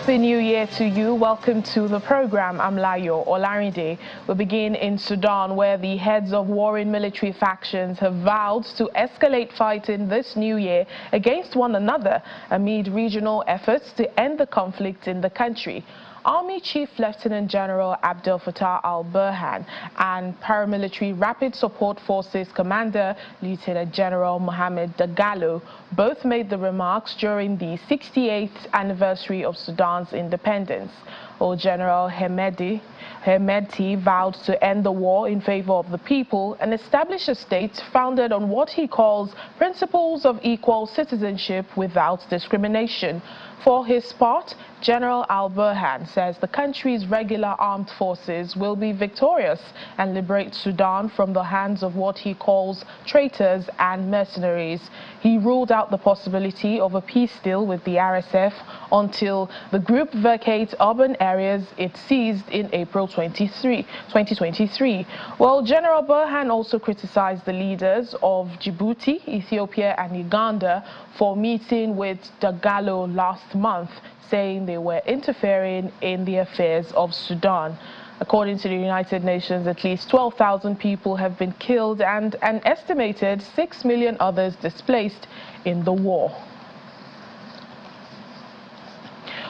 Happy New Year to you. Welcome to the program. I'm Layo Olarinde. We begin in Sudan, where the heads of warring military factions have vowed to escalate fighting this new year against one another amid regional efforts to end the conflict in the country. Army Chief Lieutenant General Abdel Fattah al-Burhan and Paramilitary Rapid Support Forces Commander Lieutenant General Mohamed Dagalo both made the remarks during the 68th anniversary of Sudan's independence. General Hemedti vowed to end the war in favor of the people and establish a state founded on what he calls principles of equal citizenship without discrimination. For his part, General al-Burhan says the country's regular armed forces will be victorious and liberate Sudan from the hands of what he calls traitors and mercenaries. He ruled out the possibility of a peace deal with the RSF until the group vacates urban areas it seized in April 2023. Well, General Burhan also criticized the leaders of Djibouti, Ethiopia and Uganda for meeting with Dagalo last month, saying they were interfering in the affairs of Sudan. According to the United Nations, at least 12,000 people have been killed and an estimated 6 million others displaced in the war.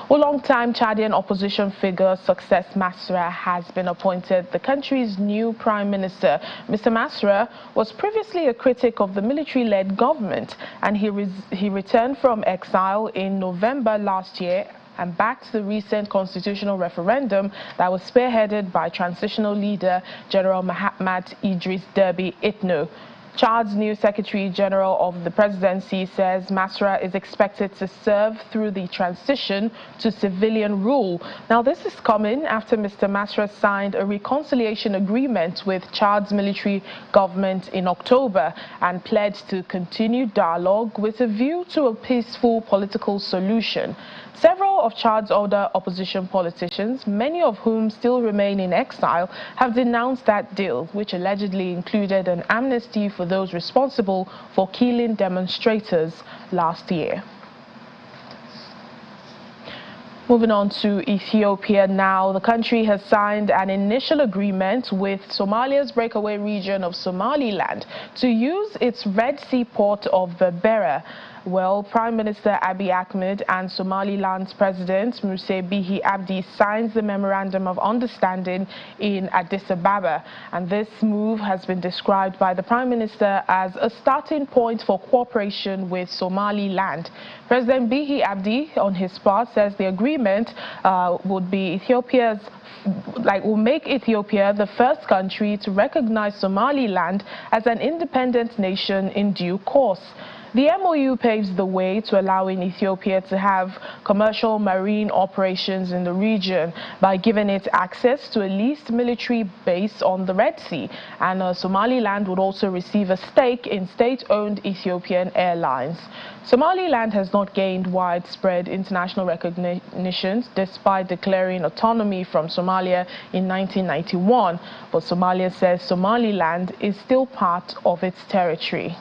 Well, long-time Chadian opposition figure Success Masra has been appointed the country's new prime minister. Mr. Masra was previously a critic of the military-led government, and he returned from exile in November last year and backed the recent constitutional referendum that was spearheaded by transitional leader General Mahamat Idris Deby Itno. Chad's new Secretary General of the Presidency says Masra is expected to serve through the transition to civilian rule. Now, this is coming after Mr. Masra signed a reconciliation agreement with Chad's military government in October and pledged to continue dialogue with a view to a peaceful political solution. Several of Chad's older opposition politicians, many of whom still remain in exile, have denounced that deal, which allegedly included an amnesty for those responsible for killing demonstrators last year. Moving on to Ethiopia now, the country has signed an initial agreement with Somalia's breakaway region of Somaliland to use its Red Sea port of Berbera. Well, Prime Minister Abiy Ahmed and Somaliland's President Muse Bihi Abdi signed the Memorandum of Understanding in Addis Ababa, and this move has been described by the Prime Minister as a starting point for cooperation with Somaliland. President Bihi Abdi, on his part, says the agreement will make Ethiopia the first country to recognize Somaliland as an independent nation in due course. The MOU paves the way to allowing Ethiopia to have commercial marine operations in the region by giving it access to a leased military base on the Red Sea, and Somaliland would also receive a stake in state-owned Ethiopian Airlines. Somaliland has not gained widespread international recognition despite declaring autonomy from Somalia in 1991, but Somalia says Somaliland is still part of its territory.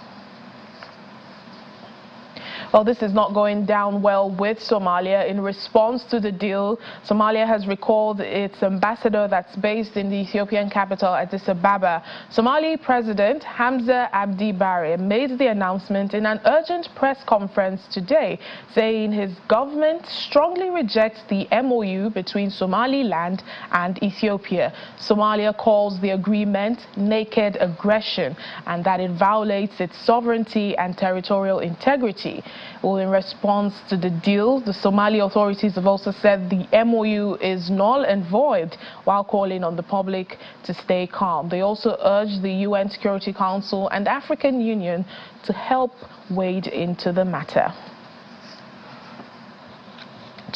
Well, this is not going down well with Somalia. In response to the deal, Somalia has recalled its ambassador that's based in the Ethiopian capital, Addis Ababa. Somali President Hamza Abdi Bare made the announcement in an urgent press conference today, saying his government strongly rejects the MOU between Somaliland and Ethiopia. Somalia calls the agreement naked aggression and that it violates its sovereignty and territorial integrity. Well, in response to the deal, the Somali authorities have also said the MOU is null and void, while calling on the public to stay calm. They also urged the UN Security Council and African Union to help wade into the matter.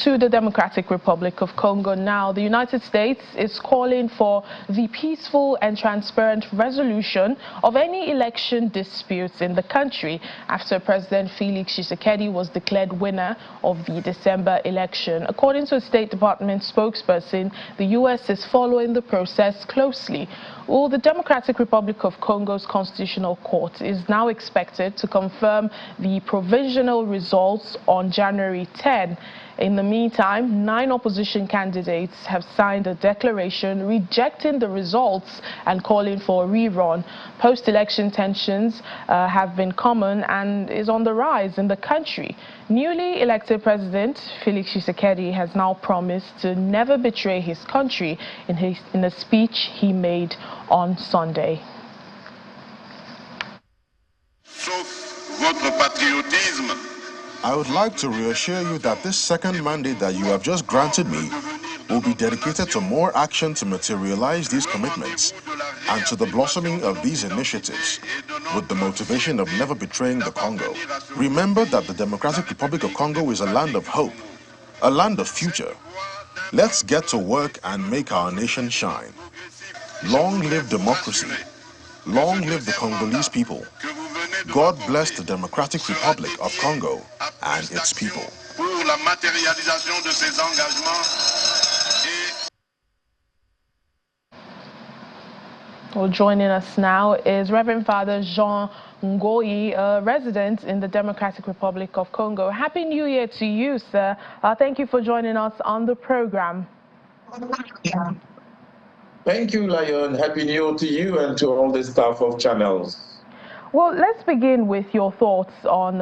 To the Democratic Republic of Congo now, the United States is calling for the peaceful and transparent resolution of any election disputes in the country after President Felix Tshisekedi was declared winner of the December election. According to a State Department spokesperson, the U.S. is following the process closely. Well, the Democratic Republic of Congo's Constitutional Court is now expected to confirm the provisional results on January 10. In the meantime, 9 opposition candidates have signed a declaration rejecting the results and calling for a rerun. Post-election tensions have been common and is on the rise in the country. Newly elected President Felix Tshisekedi has now promised to never betray his country in a speech he made on Sunday. I would like to reassure you that this second mandate that you have just granted me will be dedicated to more action to materialize these commitments and to the blossoming of these initiatives with the motivation of never betraying the Congo. Remember that the Democratic Republic of Congo is a land of hope, a land of future. Let's get to work and make our nation shine. Long live democracy. Long live the Congolese people. God bless the Democratic Republic of Congo and its people. Well, joining us now is Rev Father Jean Goi, a resident in the Democratic Republic of Congo. Happy New Year to you, sir. Thank you for joining us on the program. Thank you, Lion. Happy New Year to you and to all the staff of channels. Well, let's begin with your thoughts on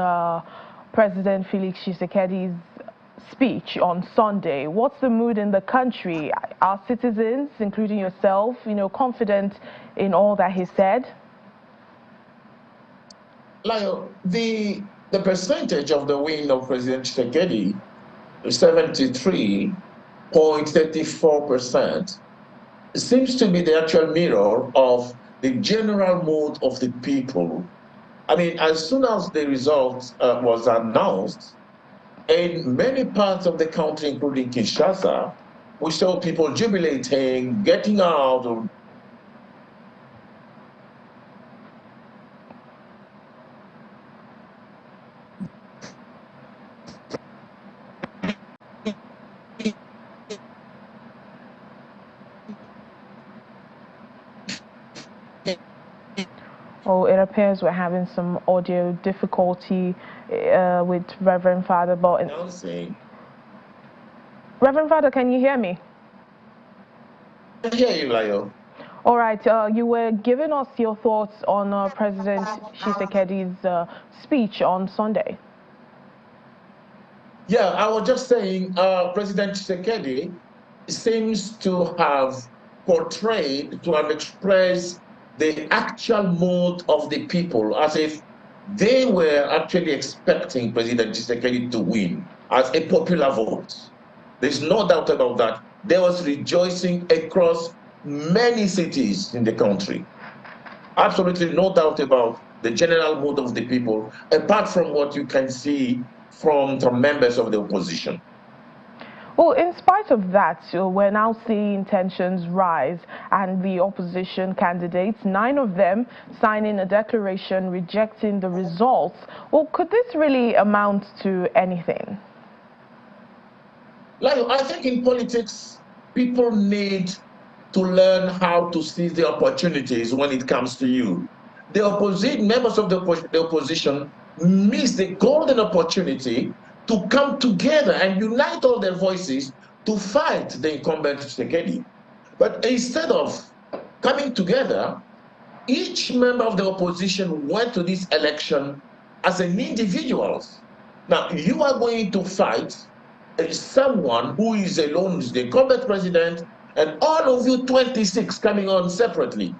President Felix Tshisekedi's speech on Sunday. What's the mood in the country? Are citizens, including yourself, confident in all that he said? Lion, the percentage of the win of President Tshisekedi is 73.34%. Seems to be the actual mirror of the general mood of the people. I mean, as soon as the result was announced, in many parts of the country, including Kinshasa, we saw people jubilating, getting out. Oh, it appears we're having some audio difficulty with Reverend Father. But Reverend Father, can you hear me? I hear you, Layo. All right, you were giving us your thoughts on President Tshisekedi's speech on Sunday. Yeah, I was just saying President Tshisekedi seems to have portrayed, to have expressed the actual mood of the people, as if they were actually expecting President Tshisekedi to win as a popular vote. There's no doubt about that. There was rejoicing across many cities in the country. Absolutely no doubt about the general mood of the people, apart from what you can see from the members of the opposition. Well, in spite of that, we're now seeing tensions rise, and the opposition candidates, 9 of them, signing a declaration rejecting the results. Well, could this really amount to anything? I think in politics, people need to learn how to seize the opportunities when it comes to you. The opposition, members of the opposition miss the golden opportunity to come together and unite all their voices to fight the incumbent Tshisekedi. But instead of coming together, each member of the opposition went to this election as an individual. Now, you are going to fight someone who is alone, is the incumbent president, and all of you 26 coming on separately.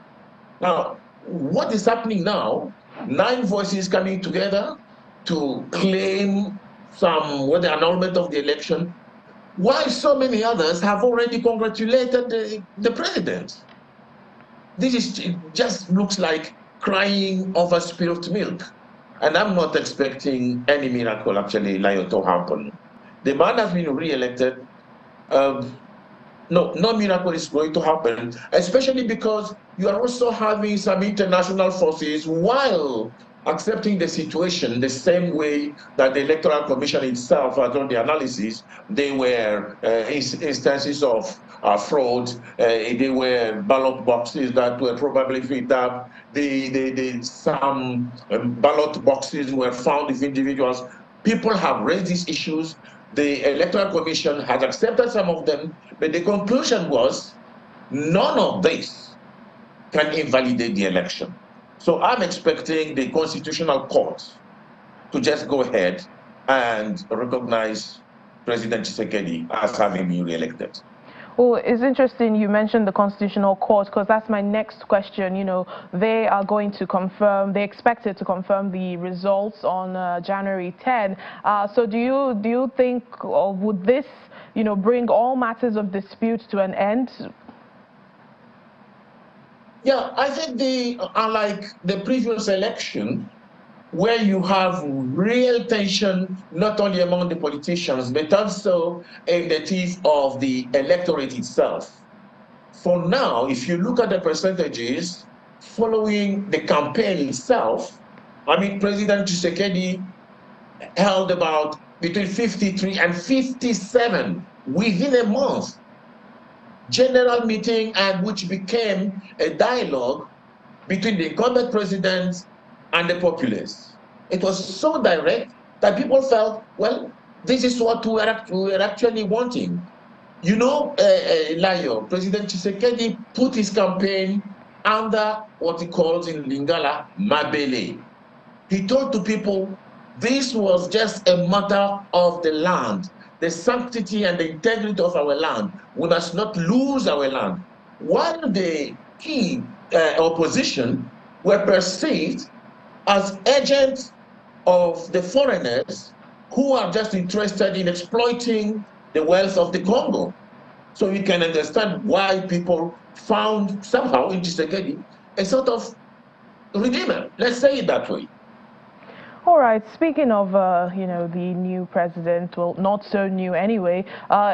Now, what is happening now? 9 voices coming together to claim the annulment of the election, while so many others have already congratulated the president. This just looks like crying over spilled milk. And I'm not expecting any miracle actually to happen. The man has been re-elected. No miracle is going to happen, especially because you are also having some international forces while accepting the situation the same way that the Electoral Commission itself has done the analysis. They were instances of fraud. They were ballot boxes that were probably filled up. Some ballot boxes were found with individuals People have raised these issues. The Electoral Commission has accepted some of them, but the conclusion was none of this can invalidate the election. So I'm expecting the Constitutional Court to just go ahead and recognize President Tshisekedi as having been re-elected. Well, it's interesting you mentioned the Constitutional Court, because that's my next question. You know, they are going to confirm, they expected to confirm the results on January 10. So do you think, or would this, you know, bring all matters of dispute to an end? Yeah, I think unlike the previous election, where you have real tension, not only among the politicians, but also in the teeth of the electorate itself. For now, if you look at the percentages following the campaign itself, I mean, President Tshisekedi held about between 53 and 57 within a month. General meeting, and which became a dialogue between the incumbent president and the populace. It was so direct that people felt, well, this is what we were actually wanting. You know, Layo, President Tshisekedi put his campaign under what he calls in Lingala, Mabele. He told to people, this was just a matter of the land, the sanctity and the integrity of our land. We must not lose our land. While the key opposition were perceived as agents of the foreigners who are just interested in exploiting the wealth of the Congo. So you can understand why people found somehow in Tshisekedi a sort of redeemer. Let's say it that way. All right. Speaking of, you know, the new president, well, not so new anyway,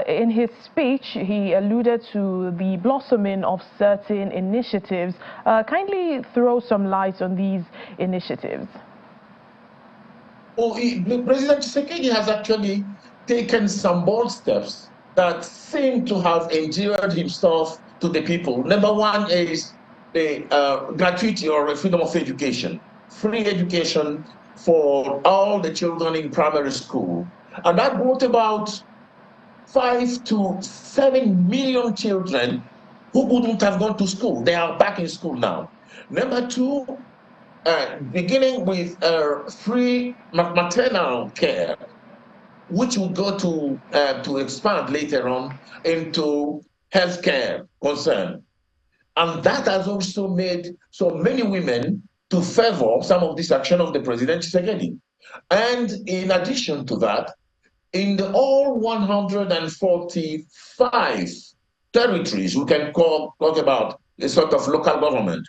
in his speech, he alluded to the blossoming of certain initiatives. Kindly throw some light on these initiatives. Oh, President Tshisekedi has actually taken some bold steps that seem to have endeared himself to the people. Number one is the gratuity or freedom of education, free education for all the children in primary school. And that brought about 5 to 7 million children who wouldn't have gone to school. They are back in school now. Number two, beginning with free maternal care, which will go to expand later on into healthcare concern. And that has also made so many women to favor some of this action of the President Tshisekedi. And in addition to that, in all 145 territories, we can talk about a sort of local government,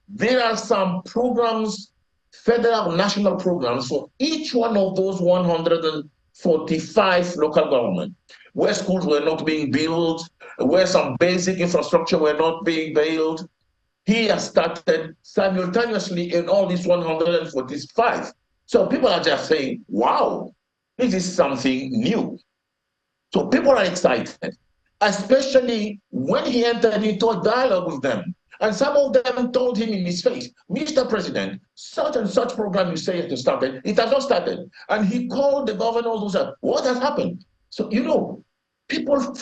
there are some programs, federal national programs for each one of those 145 local government, where schools were not being built, where some basic infrastructure were not being built. He has started simultaneously in all these 145. So people are just saying, wow, this is something new. So people are excited, especially when he entered into a dialogue with them. And some of them told him in his face, Mr. President, such and such program you say it has started, it has not started. And he called the governors who said, what has happened? So, you know, people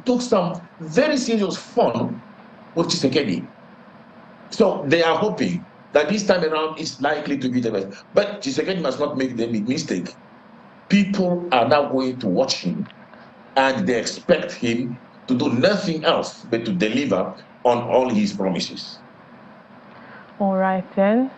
took some very serious fun with Tshisekedi. So they are hoping that this time around it's likely to be the best. But Tshisekedi must not make the mistake. People are now going to watch him, and they expect him to do nothing else but to deliver on all his promises. All right then.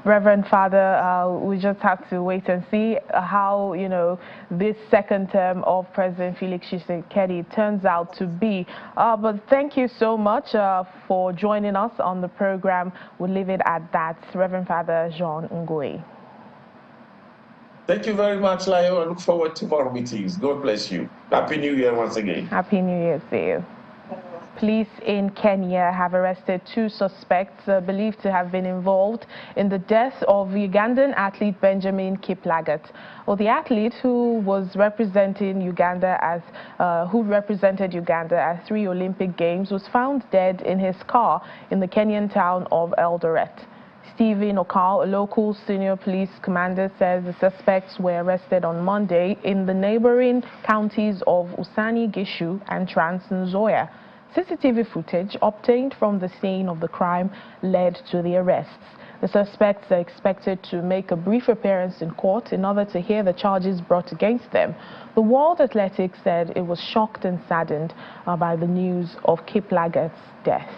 Reverend Father, we just have to wait and see how, you know, this second term of President Felix Tshisekedi turns out to be. But thank you so much for joining us on the program. We'll leave it at that. Reverend Father Jean Goi. Thank you very much, Layo. I look forward to more meetings. God bless you. Happy New Year once again. Happy New Year to you. Police in Kenya have arrested 2 suspects believed to have been involved in the death of Ugandan athlete Benjamin Kiplagat. Well, the athlete who represented Uganda at 3 Olympic Games was found dead in his car in the Kenyan town of Eldoret. Stephen Okal, a local senior police commander, says the suspects were arrested on Monday in the neighboring counties of Usani Gishu and Trans Nzoia. CCTV footage obtained from the scene of the crime led to the arrests. The suspects are expected to make a brief appearance in court in order to hear the charges brought against them. The World Athletics said it was shocked and saddened by the news of Kiplagat's death.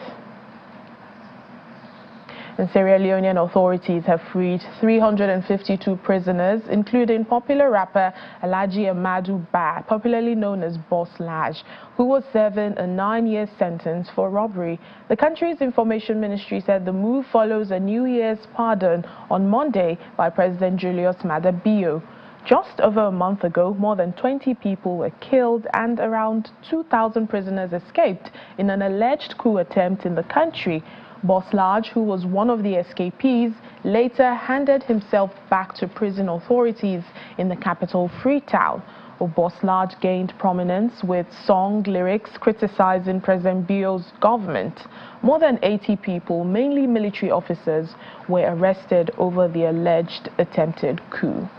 And Sierra Leonean authorities have freed 352 prisoners, including popular rapper Alhaji Amadou Ba, popularly known as Boss Laj, who was serving a 9-year sentence for robbery. The country's information ministry said the move follows a New Year's pardon on Monday by President Julius Maada Bio. Just over a month ago, more than 20 people were killed and around 2,000 prisoners escaped in an alleged coup attempt in the country. Boss Laj, who was one of the escapees, later handed himself back to prison authorities in the capital Freetown. Boss Laj gained prominence with song lyrics criticizing President Bio's government. More than 80 people, mainly military officers, were arrested over the alleged attempted coup.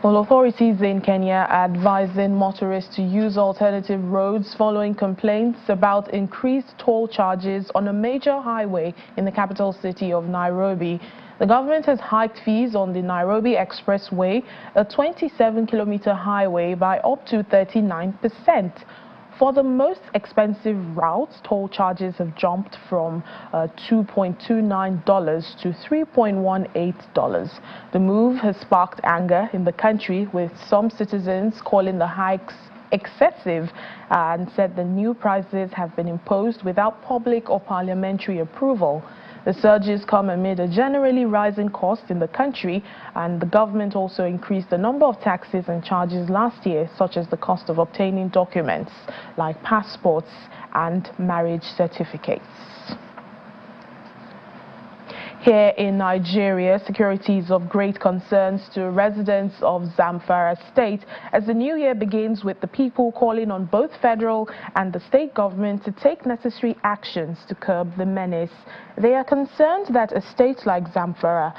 Well, authorities in Kenya are advising motorists to use alternative roads following complaints about increased toll charges on a major highway in the capital city of Nairobi. The government has hiked fees on the Nairobi Expressway, a 27-kilometer highway, by up to 39%. For the most expensive routes, toll charges have jumped from $2.29 to $3.18. The move has sparked anger in the country, with some citizens calling the hikes excessive and said the new prices have been imposed without public or parliamentary approval. The surges come amid a generally rising cost in the country, and the government also increased the number of taxes and charges last year, such as the cost of obtaining documents like passports and marriage certificates. Here in Nigeria, security is of great concerns to residents of Zamfara State as the new year begins, with the people calling on both federal and the state government to take necessary actions to curb the menace. They are concerned that a state like Zamfara,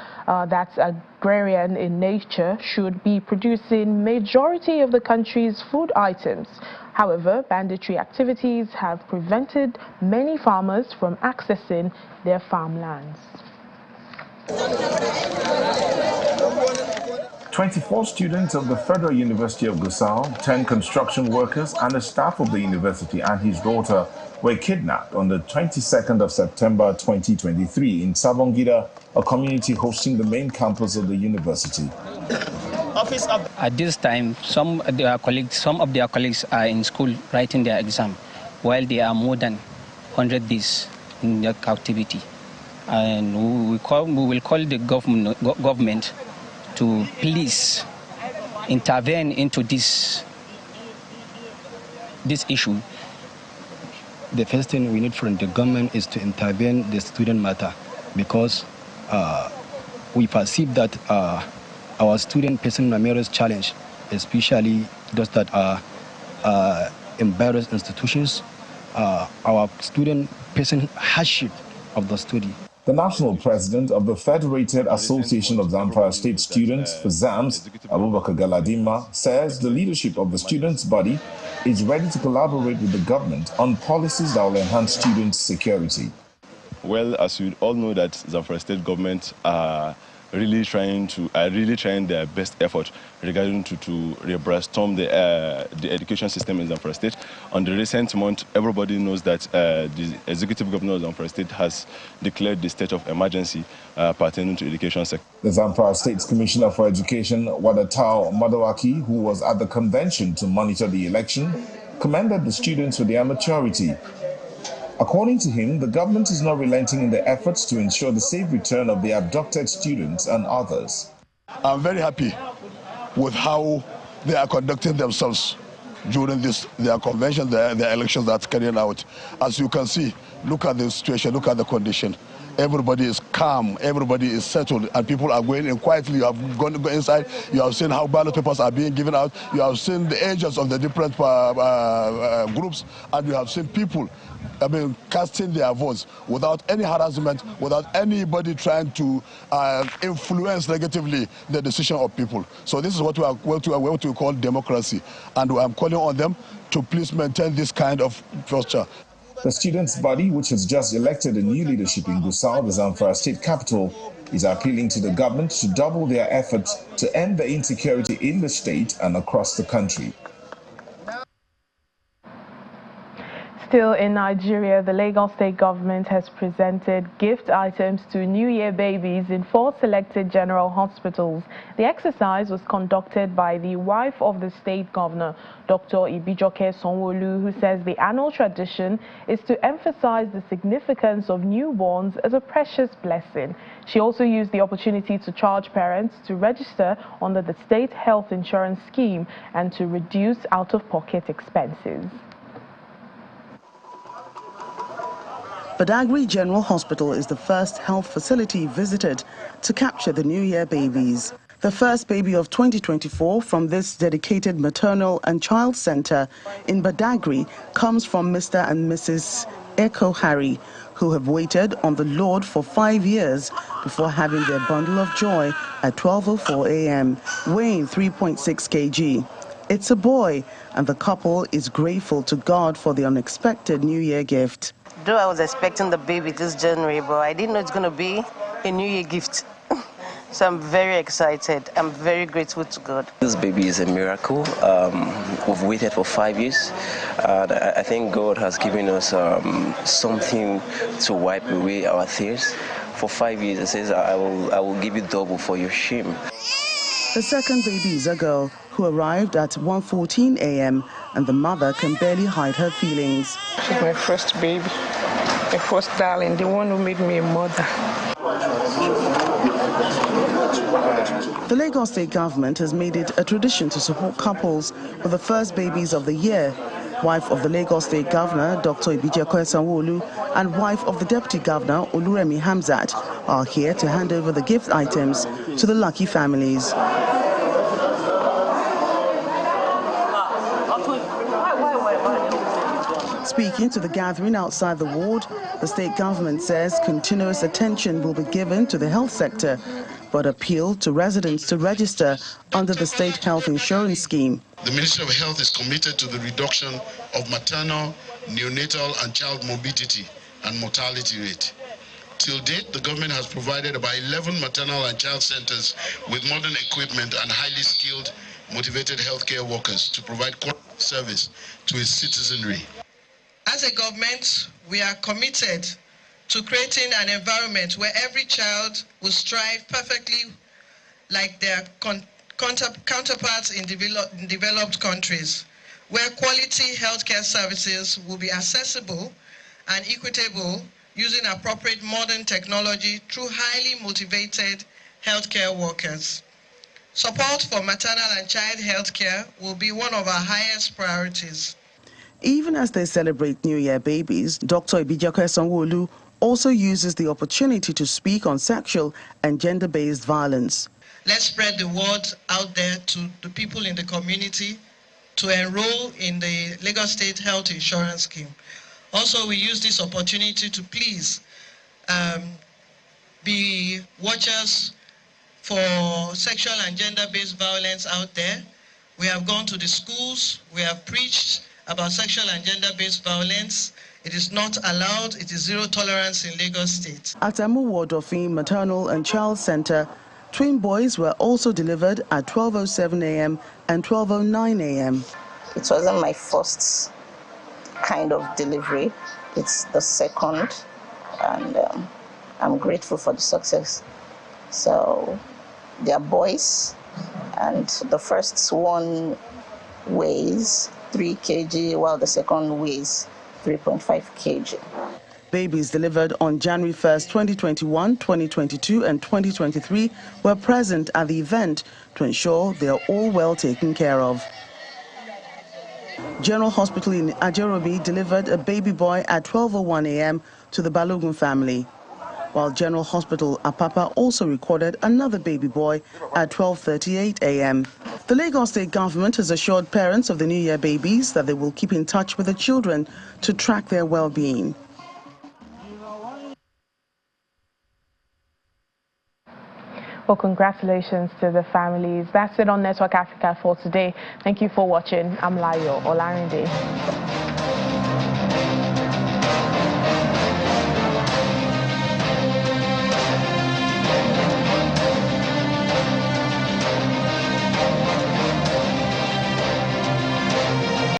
that's agrarian in nature, should be producing majority of the country's food items. However, banditry activities have prevented many farmers from accessing their farmlands. 24 students of the Federal University of Gusau, 10 construction workers and the staff of the university and his daughter were kidnapped on the 22nd of September 2023 in Sabongida, a community hosting the main campus of the university. At this time, some of their colleagues are in school writing their exam, while they are more than 100 days in their captivity. And we will call the government to please intervene into this issue. The first thing we need from the government is to intervene the student matter, because we perceive that our student facing numerous challenge, especially those that are in various institutions, our student facing hardship of the study. The national president of the Federated Association of Zamfara State Students, FAZAMS, Abubakar Galadima, says the leadership of the students' body is ready to collaborate with the government on policies that will enhance students' security. Well, as we all know, that Zamfara State government are really trying their best effort regarding to rebrainstorm the education system in Zamfara State. On the recent month, everybody knows that the executive governor of Zamfara State has declared the state of emergency pertaining to education sector. The Zamfara State's Commissioner for Education, Wadatao Madawaki, who was at the convention to monitor the election, commended the students for their maturity. According to him, the government is not relenting in their efforts to ensure the safe return of the abducted students and others. I'm very happy with how they are conducting themselves during their convention, their elections that's carrying out. As you can see, look at the situation, look at the condition. everybody is calm, everybody is settled, and people are going in quietly. You have gone inside, you have seen how ballot papers are being given out, you have seen the agents of the different groups, and you have seen people, casting their votes without any harassment, without anybody trying to influence negatively the decision of people. So this is what we call democracy, and I'm calling on them to please maintain this kind of posture. The students' body, which has just elected a new leadership in Gusau, the Zamfara state capital, is appealing to the government to double their efforts to end the insecurity in the state and across the country. Still in Nigeria, the Lagos state government has presented gift items to New Year babies in 4 selected general hospitals. The exercise was conducted by the wife of the state governor, Dr. Ibijoke Sanwo-Olu, who says the annual tradition is to emphasize the significance of newborns as a precious blessing. She also used the opportunity to charge parents to register under the state health insurance scheme and to reduce out-of-pocket expenses. Badagry General Hospital is the first health facility visited to capture the New Year babies. The first baby of 2024 from this dedicated maternal and child center in Badagry comes from Mr. and Mrs. Echo Harry, who have waited on the Lord for 5 years before having their bundle of joy at 12:04 a.m., weighing 3.6 kg. It's a boy, and the couple is grateful to God for the unexpected New Year gift. Though I was expecting the baby this January, but I didn't know it's going to be a New Year gift. So I'm very excited. I'm very grateful to God. This baby is a miracle. We've waited for 5 years. I think God has given us something to wipe away our tears. For 5 years, it says, I will give you double for your shame. The second baby is a girl who arrived at 1:14 a.m. and the mother can barely hide her feelings. She's my first baby, my first darling, the one who made me a mother. The Lagos state government has made it a tradition to support couples with the first babies of the year. Wife of the Lagos state governor, Dr. Ibijoke Sanwo-Olu, and wife of the deputy governor, Oluremi Hamzat, are here to hand over the gift items to the lucky families. Speaking to the gathering outside the ward, the state government says continuous attention will be given to the health sector, but appealed to residents to register under the state health insurance scheme. The Ministry of Health is committed to the reduction of maternal, neonatal and child morbidity and mortality rate. Till date, the government has provided about 11 maternal and child centers with modern equipment and highly skilled, motivated healthcare workers to provide quality service to its citizenry. As a government, we are committed to creating an environment where every child will strive perfectly like their counterparts in developed countries, where quality healthcare services will be accessible and equitable using appropriate modern technology through highly motivated healthcare workers. Support for maternal and child healthcare will be one of our highest priorities. Even as they celebrate New Year babies, Dr. Ibijoke Sanwo-Olu also uses the opportunity to speak on sexual and gender-based violence. Let's spread the word out there to the people in the community to enroll in the Lagos State Health Insurance Scheme. Also, we use this opportunity to please be watchers for sexual and gender-based violence out there. We have gone to the schools, we have preached about sexual and gender-based violence. It is not allowed. It is zero tolerance in Lagos State. At Amuwo-Odofin Maternal and Child Center, twin boys were also delivered at 12:07 a.m. and 12:09 a.m. It wasn't my first kind of delivery. It's the second, and I'm grateful for the success. So they are boys, and the first one weighs 3 kg, while the second weighs 3.5 kg. Babies delivered on January 1st, 2021, 2022, and 2023 were present at the event to ensure they are all well taken care of. General Hospital in Ajerobi delivered a baby boy at 12:01 a.m. to the Balogun family. while General Hospital Apapa also recorded another baby boy at 12:38 a.m. The Lagos State government has assured parents of the New Year babies that they will keep in touch with the children to track their well-being. Well, congratulations to the families. That's it on Network Africa for today. Thank you for watching. I'm Layo Olarinde.